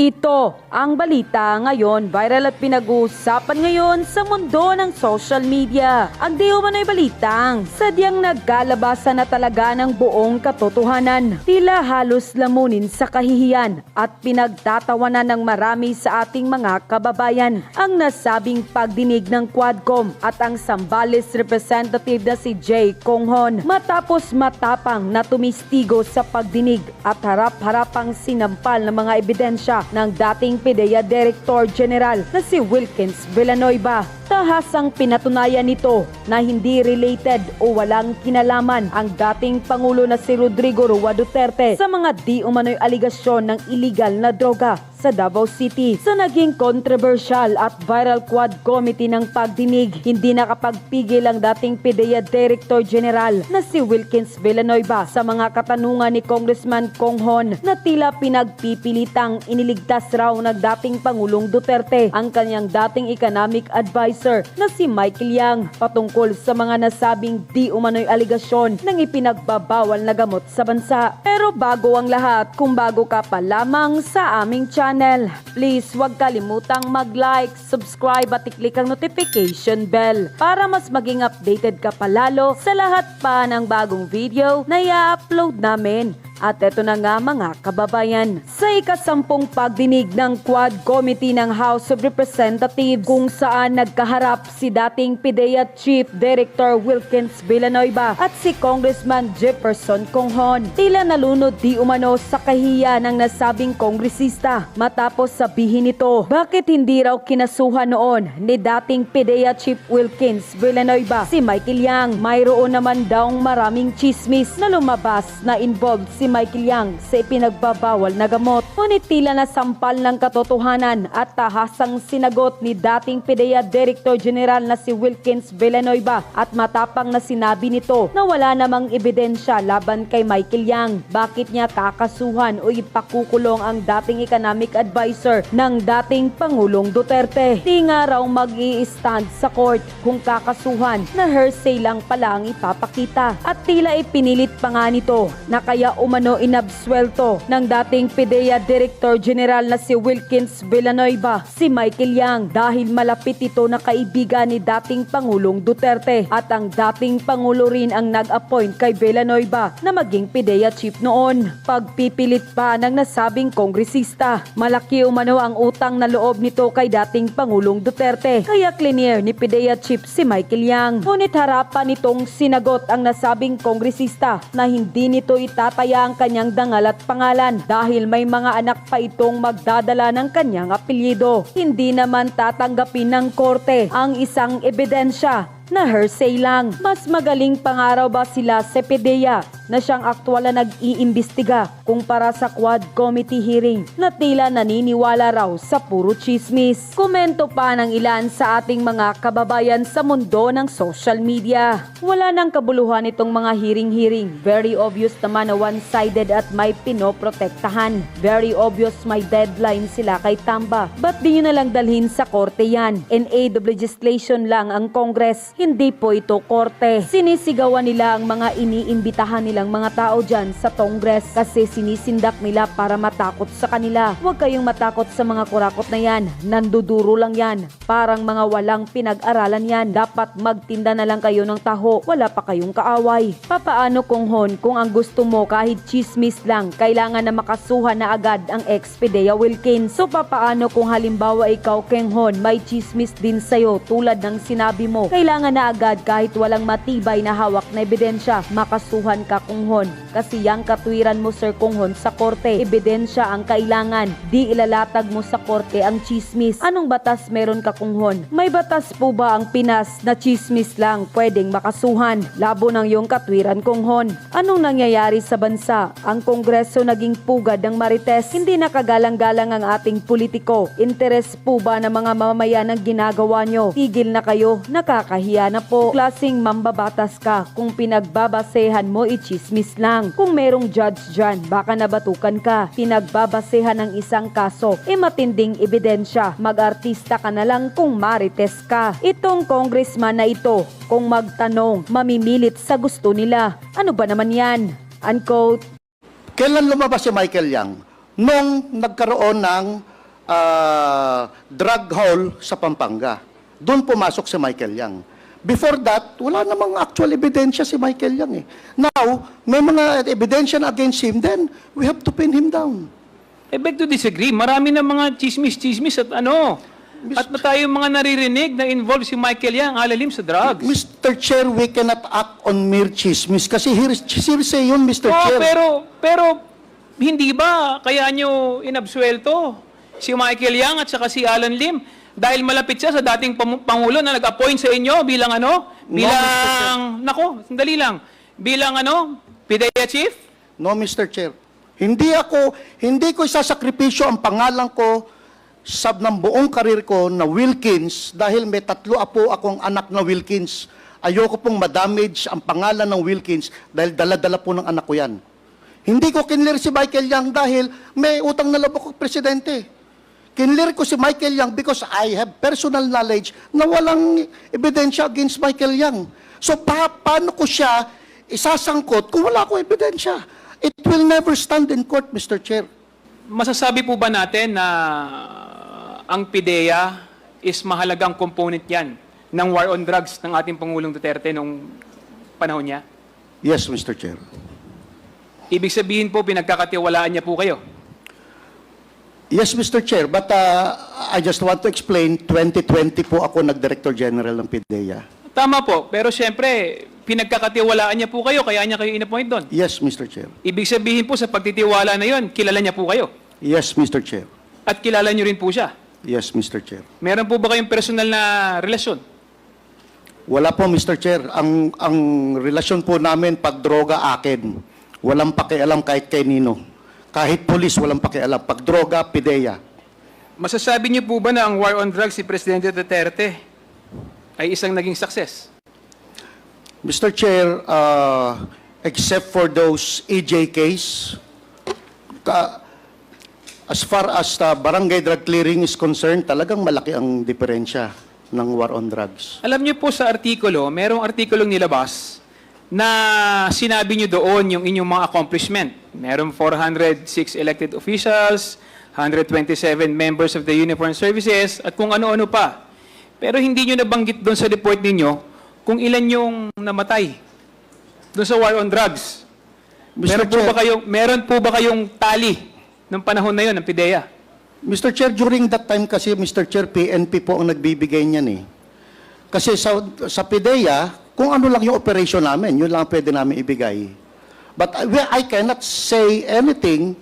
Ito ang balita ngayon, viral at pinag-uusapan ngayon sa mundo ng social media. Ang di umano'y balitang sadyang naggalabasan na talaga ng buong katotohanan. Tila halos lamunin sa kahihiyan at pinagtatawanan ng marami sa ating mga kababayan ang nasabing pagdinig ng Quadcom at ang Zambales representative na si Jay Conghon matapos matapang na tumistigo sa pagdinig at harap-harapang sinampal ng mga ebidensya ng dating PIDEA Director General na si Wilkins Villanueva. Tahasang pinatunayan nito na hindi related o walang kinalaman ang dating Pangulo na si Rodrigo Roa Duterte sa mga di umano'y aligasyon ng illegal na droga sa Davao City. Sa naging controversial at viral Quad Committee ng pagdinig, hindi nakapagpigil ang dating PIDEA Director General na si Wilkins Villanueva sa mga katanungan ni Congressman Conghon na tila pinagpipilitang iniligtas raw ng dating Pangulong Duterte ang kanyang dating economic advisor na si Michael Yang patungkol sa mga nasabing di umano'y aligasyon ng ipinagbabawal na gamot sa bansa. Pero bago ang lahat, kung bago ka pa lamang sa aming channel, please huwag kalimutang mag-like, subscribe at i-click ang notification bell para mas maging updated ka palalo sa lahat pa ng bagong video na i-upload namin. At eto na nga mga kababayan, sa ikasampung pagdinig ng Quad Committee ng House of Representatives kung saan nagkaharap si dating PIDEA Chief Director Wilkins Villanueva at si Congressman Jefferson Conghon, tila nalunod di umano sa kahiya ng nasabing kongresista matapos sabihin nito bakit hindi raw kinasuhan noon ni dating PIDEA Chief Wilkins Villanueva si Michael Yang. Mayroon naman daw maraming chismis na lumabas na involved si Michael Yang sa ipinagbabawal na gamot. Ngunit tila nasampal ng katotohanan at tahasang sinagot ni dating PIDEA Director General na si Wilkins Villanueva at matapang na sinabi nito na wala namang ebidensya laban kay Michael Yang. Bakit niya kakasuhan o ipakukulong ang dating economic advisor ng dating Pangulong Duterte? Di nga raw mag-i-stand sa court kung kakasuhan na hearsay lang pala ang ipapakita. At tila ipinilit pa nga nito na kaya inabswelto ng dating PIDEA Director General na si Wilkins Villanueva si Michael Yang dahil malapit ito na kaibigan ni dating Pangulong Duterte at ang dating Pangulo rin ang nag-appoint kay Villanueva na maging PIDEA Chief noon. Pagpipilit pa ng nasabing kongresista, malaki umano ang utang na loob nito kay dating Pangulong Duterte kaya clear ni PIDEA Chief si Michael Yang. Ngunit harapan nitong sinagot ang nasabing kongresista na hindi nito itataya ang kanyang dangal at pangalan dahil may mga anak pa itong magdadala ng kanyang apelyido. Hindi naman tatanggapin ng korte ang isang ebidensya na hearsay lang. Mas magaling pangaraw ba sila sa PIDEA na siyang aktwal na nag-iimbestiga kumpara sa Quad Committee hearing na tila naniniwala raw sa puro chismis. Komento pa ng ilan sa ating mga kababayan sa mundo ng social media. Wala nang kabuluhan itong mga hearing-hearing. Very obvious naman na one-sided at may pinoprotektahan. Very obvious may deadline sila kay Tamba. Ba't di nyo nalang dalhin sa korte yan? In aid of legislation lang ang Congress. Hindi po ito korte. Sinisigawan nila ang mga iniimbitahan nilang mga tao dyan sa Congress kasi sinisindak nila para matakot sa kanila. Huwag kayong matakot sa mga kurakot na yan. Nanduduro lang yan. Parang mga walang pinag-aralan yan. Dapat magtinda na lang kayo ng taho. Wala pa kayong kaaway. Papaano Conghon kung ang gusto mo kahit chismis lang, kailangan na makasuhan na agad ang ex-PIDEA Wilkins? So papaano kung halimbawa ikaw Conghon, may chismis din sa'yo tulad ng sinabi mo, kailangan na agad kahit walang matibay na hawak na ebidensya, makasuhan ka Conghon. Kasi yang katwiran mo Sir Conghon sa korte, ebidensya ang kailangan. Di ilalatag mo sa korte ang chismis. Anong batas meron ka Conghon? May batas po ba ang Pinas na chismis lang pwedeng makasuhan? Labo ng iyong katwiran Conghon. Anong nangyayari sa bansa? Ang Kongreso naging pugad ng Marites. Hindi nakagalang-galang ang ating politiko. Interes po ba ng mga mamamayan ang ginagawa nyo? Tigil na kayo, nakakahiya na po. Klaseng mambabatas ka kung pinagbabasehan mo i-chismis lang. Kung merong judge dyan, baka nabatukan ka. Pinagbabasehan ng isang kaso, matinding ebidensya. Mag-artista ka na lang kung marites ka. Itong congressman na ito, kung magtanong, mamimilit sa gusto nila. Ano ba naman yan? Unquote. Kailan lumabas si Michael Yang? nung nagkaroon ng drug haul sa Pampanga. Doon pumasok si Michael Yang. Before that, wala namang actual ebidensya si Michael Yang eh. Now, may mga ebidensya against him, then we have to pin him down. I beg to disagree. Marami na mga chismis-chismis at ano. At na tayo mga naririnig na involved si Michael Yang alalim sa drugs. Mr. Chair, we cannot act on mere chismis kasi hearsay yun, Mr. Chair. Pero hindi ba kaya nyo inabsuelto si Michael Yang at saka si Alan Lim dahil malapit siya sa dating Pangulo na nag-appoint sa inyo bilang ano? Bilang, nako, sandali lang. Bilang ano? PIDEA Chief? No, Mr. Chair. Hindi ko isasakripisyo ang pangalan ko sa ng buong karir ko na Wilkins dahil may 3 apo akong anak na Wilkins. Ayoko pong madamage ang pangalan ng Wilkins dahil dala-dala po ng anak ko yan. Hindi ko kinlir si Michael Yang dahil may utang na loob ako presidente. Kinlir ko si Michael Yang because I have personal knowledge na walang ebidensya against Michael Yang. So paano ko siya isasangkot kung wala ko ebidensya? It will never stand in court, Mr. Chair. Masasabi po ba natin na ang PIDEA is mahalagang component yan ng war on drugs ng ating Pangulong Duterte nung panahon niya? Yes, Mr. Chair. Ibig sabihin po, pinagkakatiwalaan niya po kayo. Yes, Mr. Chair, but I just want to explain, 2020 po ako nag-Director General ng PIDEA. Tama po, pero siyempre, pinagkakatiwalaan niya po kayo, kaya niya kayo in-appoint doon. Yes, Mr. Chair. Ibig sabihin po, sa pagtitiwala na yon, kilala niya po kayo. Yes, Mr. Chair. At kilala niyo rin po siya. Yes, Mr. Chair. Meron po ba kayong personal na relasyon? Wala po, Mr. Chair. Ang relasyon po namin pag droga akin. Walang pakialam kahit kay Nino. Kahit polis, walang pakialam. Pag droga, PIDEA. Masasabi niyo po ba na ang war on drugs si Presidente Duterte ay isang naging success? Mr. Chair, except for those EJ case, as far as barangay drug clearing is concerned, talagang malaki ang diferensya ng war on drugs. Alam niyo po sa artikulo, merong artikulong nilabas na sinabi niyo doon yung inyong mga accomplishment. Merong 406 elected officials, 127 members of the uniformed services, at kung ano-ano pa. Pero hindi niyo nabanggit doon sa report ninyo kung ilan yung namatay doon sa war on drugs. Mr. Meron po ba kayong tali ng panahon na yon ng PIDEA? Mr. Chair, during that time kasi, Mr. Chair, PNP po ang nagbibigay niyan eh. Kasi sa PIDEA, kung ano lang yung operation namin, yun lang pwede namin ibigay. But I cannot say anything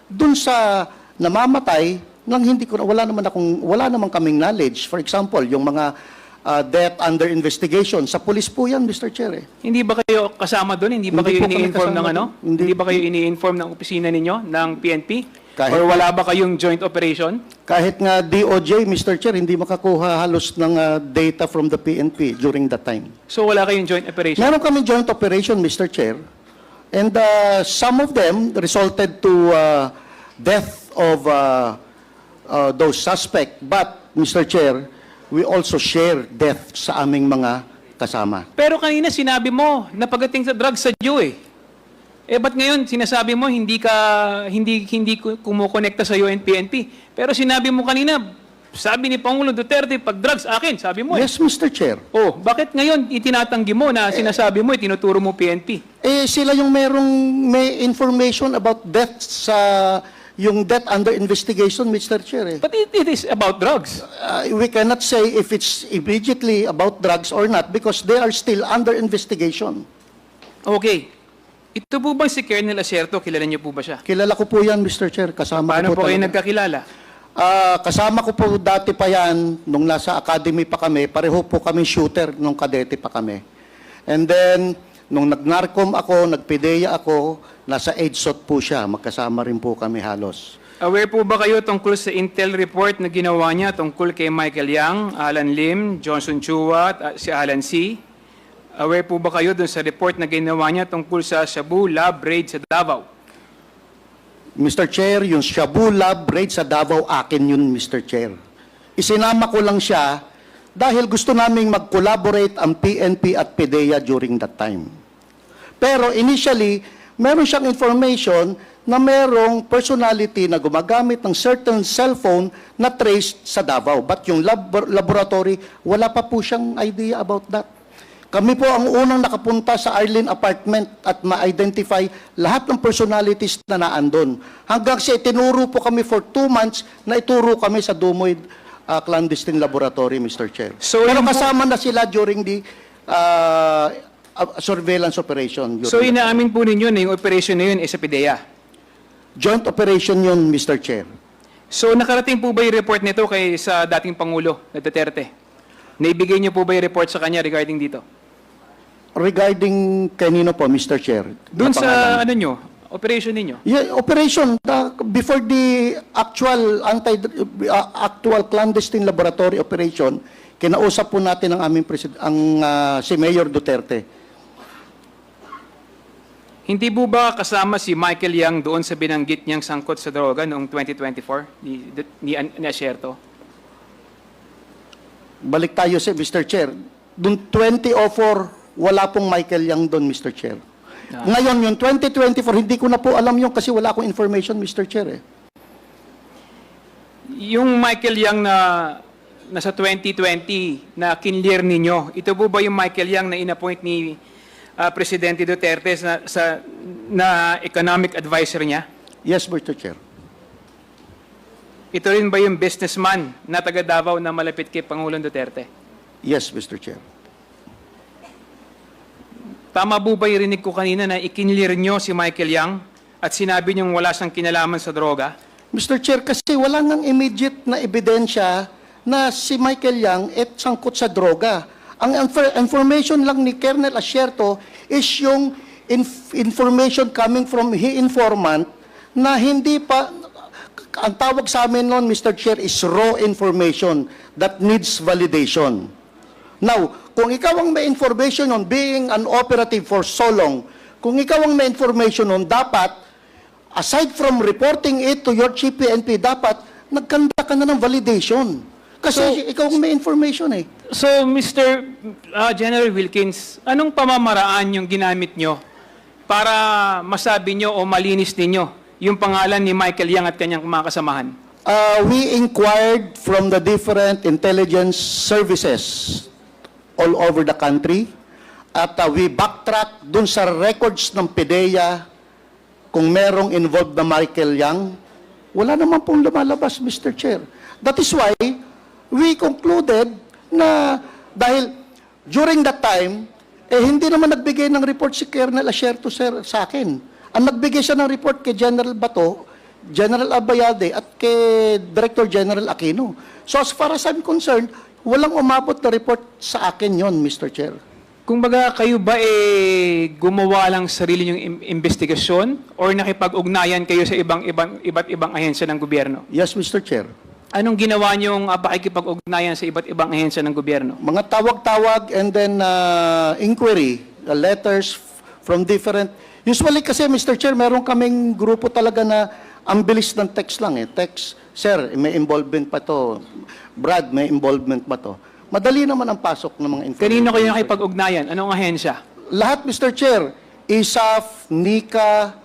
dun sa namamatay nang wala naman kaming knowledge. For example, yung mga death under investigation. Sa police po yan, Mr. Chair. Hindi ba kayo kasama doon? Hindi ba kayo Hindi po kami ini-inform ng kasama ano? doon. Hindi. Hindi ba kayo ini-inform ng opisina ninyo, ng PNP? Kahit- Or wala ba kayong joint operation? Kahit nga DOJ, Mr. Chair, hindi makakuha halos ng data from the PNP during that time. So wala kayong joint operation? Meron kami joint operation, Mr. Chair. And some of them resulted to death of those suspect. But, Mr. Chair, we also share death sa aming mga kasama. Pero kanina sinabi mo na pagdating sa drugs sa Jew eh. Eh ba't ngayon sinasabi mo hindi kumukonekta sa UNPNP? Pero sinabi mo kanina, sabi ni Pangulong Duterte, pag drugs akin, sabi mo eh. Yes, Mr. Chair. Oh, bakit ngayon itinatanggi mo na sinasabi mo, itinuturo mo PNP? Sila yung may information about death sa yung death under investigation, Mr. Chair. But it is about drugs. We cannot say if it's immediately about drugs or not because they are still under investigation. Okay. Ito po bang si Colonel Acerto, kilala niyo po ba siya? Kilala ko po yan, Mr. Chair. Kasama Paano ko po kayo talaga. nagkakilala? Kasama ko po dati pa yan, nung nasa academy pa kami, pareho po kami shooter nung kadete pa kami. And then, nung nag-NARCOM ako, nag-PIDEA ako, nasa EDSOT po siya, magkasama rin po kami halos. Aware po ba kayo tungkol sa intel report na ginawa niya tungkol kay Michael Yang, Alan Lim, Johnson Chua at si Alan C? Aware po ba kayo dun sa report na ginawa niya tungkol sa Shabu Lab raid sa Davao? Mr. Chair, yung Shabu Lab raid sa Davao, akin yun, Mr. Chair. Isinama ko lang siya dahil gusto naming mag-collaborate ang PNP at PIDEA during that time. Pero initially, meron siyang information na merong personality na gumagamit ng certain cellphone na traced sa Davao. But yung laboratory, wala pa po siyang idea about that. Kami po ang unang nakapunta sa Arlene apartment at ma-identify lahat ng personalities na naandun. Hanggang sa itinuro po kami for 2 months na ituro kami sa Dumoy clandestine laboratory, Mr. Chair. So, Pero yun po- kasama na sila during the surveillance operation. So inaamin po ninyo na yung operation na yun is sa PIDEA. Joint operation yun, Mr. Chair. So nakarating po ba yung report nito kay sa dating Pangulo na Duterte? Naibigay niyo po ba yung report sa kanya regarding dito? Regarding kanino po, Mr. Chair? Doon Na sa pangalan? ano nyo, operation ninyo? Yeah, operation before the actual clandestine laboratory operation, kinausap po natin ang aming si Mayor Duterte. Hindi po ba kasama si Michael Yang doon sa binanggit niyang sangkot sa droga noong 2024 ni Asierto? Balik tayo sa Mr. Chair. Doon 2004, wala pong Michael Yang doon, Mr. Chair. Ngayon, yung 2024, hindi ko na po alam yung kasi wala akong information, Mr. Chair. Yung Michael Yang na nasa 2020 na kinlear ninyo, ito po ba yung Michael Yang na inappoint ni Presidente Duterte na economic advisor niya? Yes, Mr. Chair. Ito rin ba yung businessman na taga Davao na malapit kay Pangulong Duterte? Yes, Mr. Chair. Tama po ba yung rinig ko kanina na ikinlear nyo si Michael Yang at sinabi niyong wala siyang kinalaman sa droga? Mr. Chair, kasi wala nang immediate na ebidensya na si Michael Yang sangkot sa droga. Ang information lang ni Colonel Asierto is yung information coming from informant na hindi pa, ang tawag sa amin noon, Mr. Chair, is raw information that needs validation. Now, kung ikaw ang may information on being an operative for so long, kung ikaw ang may information on dapat, aside from reporting it to your chief PNP, dapat nagkanda ka na ng validation. Kasi ikaw ang may information eh. So, Mr. General Wilkins, anong pamamaraan yung ginamit nyo para masabi nyo o malinis ninyo yung pangalan ni Michael Yang at kanyang mga kasamahan? We inquired from the different intelligence services all over the country at we backtrack dun sa records ng PIDEA kung merong involved na Michael Yang. Wala naman pong lumalabas, Mr. Chair. That is why we concluded na dahil during that time, hindi naman nagbigay ng report si Colonel Asierto sa akin. Ang nagbigay siya ng report kay General Bato, General Abayalde, at kay Director General Aquino. So as far as I'm concerned, walang umabot na report sa akin yon, Mr. Chair. Kung baga kayo ba gumawa lang sarili yung investigasyon or nakipag-ugnayan kayo sa iba't ibang ahensya ng gobyerno? Yes, Mr. Chair. Anong ginawa niyong pakikipag-ugnayan sa iba't ibang ahensya ng gobyerno? Mga tawag-tawag and then inquiry, letters from different. Usually kasi, Mr. Chair, meron kaming grupo talaga na ang bilis ng text lang eh. Text, sir, may involvement pa to. Brad, may involvement pa to. Madali naman ang pasok ng mga information. Kanino kayo nakipag-ugnayan? Anong ahensya? Lahat, Mr. Chair, ISAF, NICA,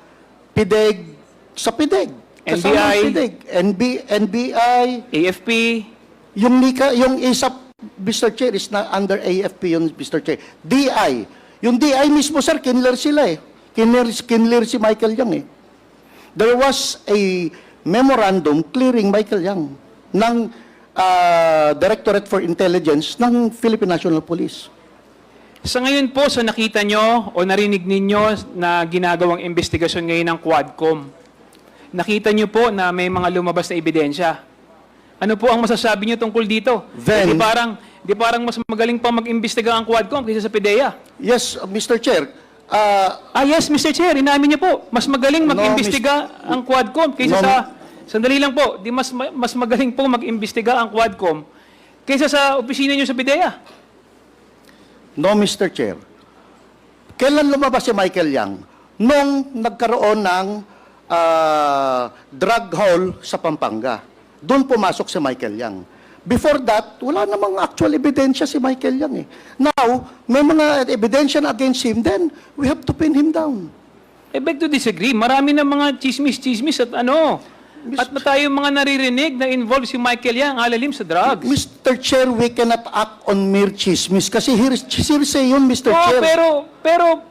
PIDEG, sa PIDEG. Kasama ang NBI. PIDEG, NBI, AFP? yung NICA, yung ISAF, Mr. Chair, is na under AFP yun, Mr. Chair. DI. Yung DI mismo, sir, kinler sila eh. Kinler si Michael Yang eh. There was a memorandum clearing Michael Yang ng Directorate for Intelligence ng Philippine National Police. Sa ngayon po, sa nakita nyo o narinig ninyo na ginagawang investigasyon ngayon ng Quadcom, nakita nyo po na may mga lumabas na ebidensya. Ano po ang masasabi nyo tungkol dito? Then- Di parang mas magaling pa mag-imbestiga ang Quadcom kaysa sa PIDEA. Yes, Mr. Chair. Yes, Mr. Chair, inamin niyo po. Mas magaling mag-imbestiga ang Quadcom kaysa sa... Sandali lang po. Mas magaling po mag-imbestiga ang Quadcom kaysa sa opisina niyo sa PIDEA. No, Mr. Chair. Kailan lumabas si Michael Yang? Nung nagkaroon ng drug haul sa Pampanga. Doon pumasok si Michael Yang. Before that, wala namang actual ebidensya si Michael Yang eh. Now, may mga ebidensya na against him, then we have to pin him down. I beg to disagree. Marami na mga chismis-chismis at ano. At tayo mga naririnig na involved si Michael Yang, Alalim sa drugs. Mr. Chair, we cannot act on mere chismis kasi hearsay yun, Mr. Chair. Pero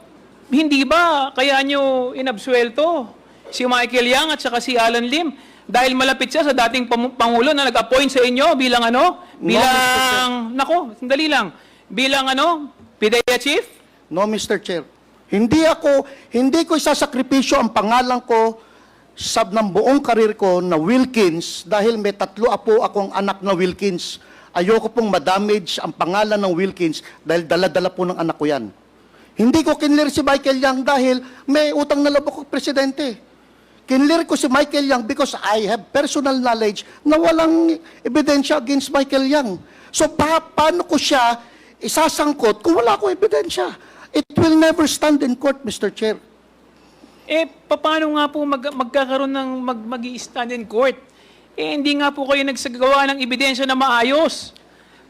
hindi ba kaya nyo inabsuelto si Michael Yang at saka si Alan Lim dahil malapit siya sa dating Pangulo na nag-appoint sa inyo bilang ano? Bilang, nako, sandali lang. Bilang ano? PIDEA chief? No, Mr. Chair. Hindi ko isasakripisyo ang pangalan ko sa ng buong karir ko na Wilkins dahil may 3 apo akong anak na Wilkins. Ayoko pong madamage ang pangalan ng Wilkins dahil dala-dala po ng anak ko yan. Hindi ko kinlir si Michael Yang dahil may utang na loob ako presidente. Kinlir ko si Michael Yang because I have personal knowledge na walang ebidensya against Michael Yang. So paano ko siya isasangkot kung wala akong ebidensya? It will never stand in court, Mr. Chair. Paano nga po magkakaroon ng mag-i-stand in court? Hindi nga po kayo nagsagawa ng ebidensya na maayos.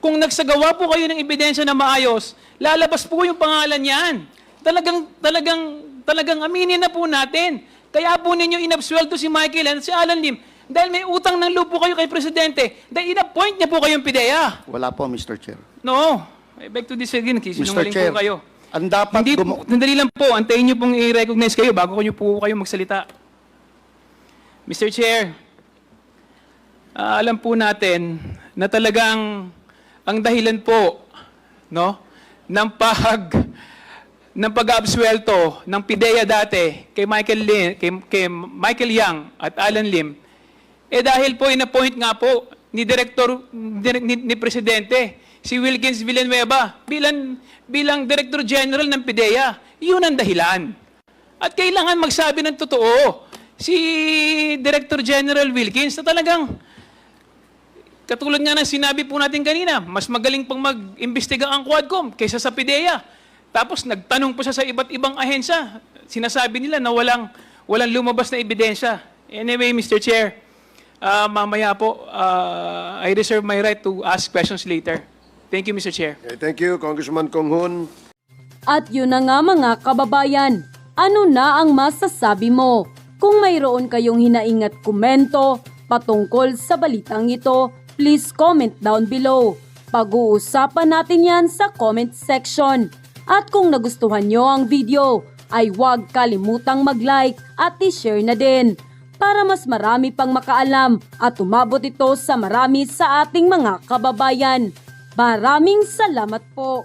Kung nagsagawa po kayo ng ebidensya na maayos, lalabas po yung pangalan niyan. Talagang aminin na po natin. Kaya po ninyo inabsuelto si Michael at si Alan Lim dahil may utang ng loob po kayo kay Presidente dahil in-appoint niya po kayong PIDEA. Wala po, Mr. Chair. No, I beg to disagree. Sinungaling po kayo. Ang dapat Hindi, sandali lang po, antayin niyo pong i-recognize kayo bago niyo po kayo magsalita. Mr. Chair, alam po natin na talagang ang dahilan po no, ng pag-absuelto ng PIDEA dati kay Michael Yang at Alan Lim, dahil po in-appoint nga po ni Presidente si Wilkins Villanueva bilang Director General ng PIDEA. Yun ang dahilan. At kailangan magsabi ng totoo si Director General Wilkins na talagang, katulad nga ng sinabi po natin kanina, mas magaling pang mag-imbestiga ang Quadcom kaysa sa PIDEA. Tapos nagtanong po siya sa iba't ibang ahensya. Sinasabi nila na walang lumabas na ebidensya. Anyway, Mr. Chair, mamaya po, I reserve my right to ask questions later. Thank you, Mr. Chair. Okay, thank you, Congressman Kong Hun. At yun na nga mga kababayan, ano na ang masasabi mo? Kung mayroon kayong hinaing at komento patungkol sa balitang ito, please comment down below. Pag-uusapan natin yan sa comment section. At kung nagustuhan nyo ang video, ay huwag kalimutang mag-like at i-share na din para mas marami pang makaalam at umabot ito sa marami sa ating mga kababayan. Maraming salamat po.